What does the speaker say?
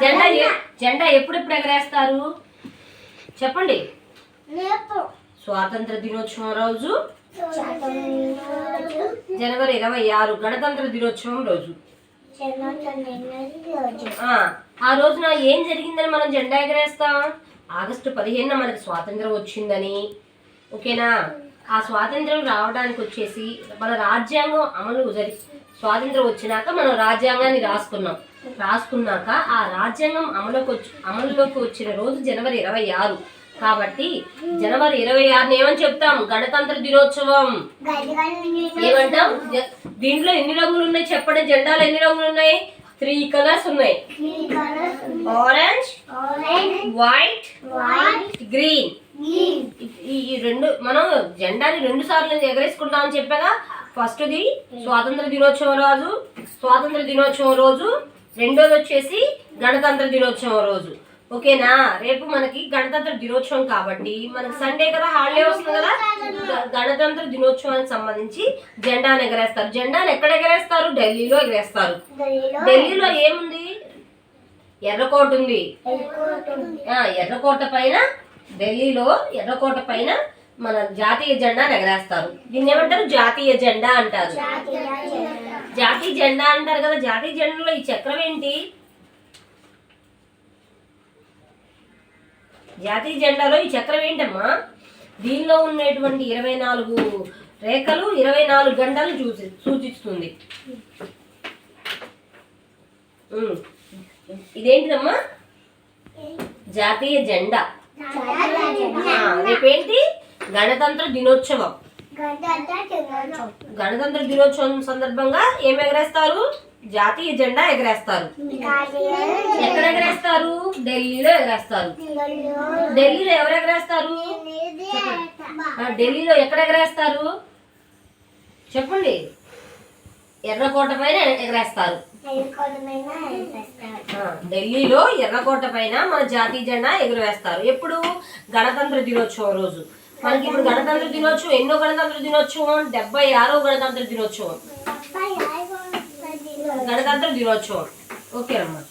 జెండా జెండా ఎప్పుడెప్పుడు ఎగరేస్తారు చెప్పండి. స్వాతంత్ర దినోత్సవం రోజు, జనవరి 26 గణతంత్ర దినోత్సవం రోజు. ఆ రోజున ఏం జరిగిందని మనం జెండా ఎగరేస్తాం? ఆగస్టు 15న మనకి స్వాతంత్రం వచ్చిందని. ఓకేనా? ఆ స్వాతంత్రం రావడానికి వచ్చేసి మన రాజ్యాంగం స్వాతంత్రం వచ్చినాక మనం రాజ్యాంగాన్ని రాసుకున్నాక ఆ రాజ్యాంగం అమలులోకి వచ్చిన రోజు జనవరి 26. కాబట్టి జనవరి 26ని ఏమని చెప్తాం? గణతంత్ర దినోత్సవం ఏమంటాం? దీంట్లో ఎన్ని రంగులు ఉన్నాయి చెప్పండి. జెండాలో ఎన్ని రంగులు ఉన్నాయి? 3 కలర్స్ ఉన్నాయి. Orange, white, green. ఈ రెండు మనం జెండాని 2 సార్లు ఎగరేసుకుంటామని చెప్పాగా. ఫస్ట్ది స్వాతంత్ర దినోత్సవం రోజు, రెండోది వచ్చేసి గణతంత్ర దినోత్సవం రోజు. ఓకేనా? రేపు మనకి గణతంత్ర దినోత్సవం కాబట్టి మనకి సండే కదా, హాలిడే వస్తుంది కదా. గణతంత్ర దినోత్సవానికి సంబంధించి జెండాను ఎగరేస్తారు. జెండాను ఎక్కడ ఎగరేస్తారు? ఢిల్లీలో ఎగరేస్తారు. ఢిల్లీలో ఏముంది? ఎర్రకోట ఉంది. ఎర్రకోట పైన, ఢిల్లీలో ఎర్రకోట పైన మన జాతీయ జెండాను ఎగరేస్తారు. దీన్ని ఏమంటారు? జాతీయ జెండా అంటారు. జాతీయ జెండా అంటారు కదా. జాతీయ జెండాలో ఈ చక్రం ఏంటి? జాతీయ జెండాలో ఈ చక్రం ఏంటమ్మా? దీనిలో ఉన్నటువంటి 24 రేఖలు 24 గంటలు సూచిస్తుంది. ఇదేంటిదమ్మా? జాతీయ జెండా. రేపేంటి? గణతంత్ర దినోత్సవం. గణతంత్ర దినోత్సవం సందర్భంగా ఏం ఎగరేస్తారు? జాతీయ జెండా ఎగరేస్తారు. ఎక్కడ ఎగరేస్తారు? ఢిల్లీలో ఎగరేస్తారు. ఢిల్లీలో ఎవరు ఎగరేస్తారు? ఢిల్లీలో ఎక్కడ ఎగరేస్తారు చెప్పండి. ఎర్రకోట పైన ఎగరేస్తారు. ఢిల్లీలో ఎర్రకోట పైన మన జాతీయ జెండా ఎగురవేస్తారు. ఎప్పుడు? గణతంత్ర దినోత్సవం రోజు. మనకి ఇప్పుడు గణతంత్ర దినోత్సవం ఎన్నో గణతంత్ర దినోత్సవం? 76వ గణతంత్ర దినోత్సవం. గణతంత్ర దినోత్సవం. ఓకే అమ్మా.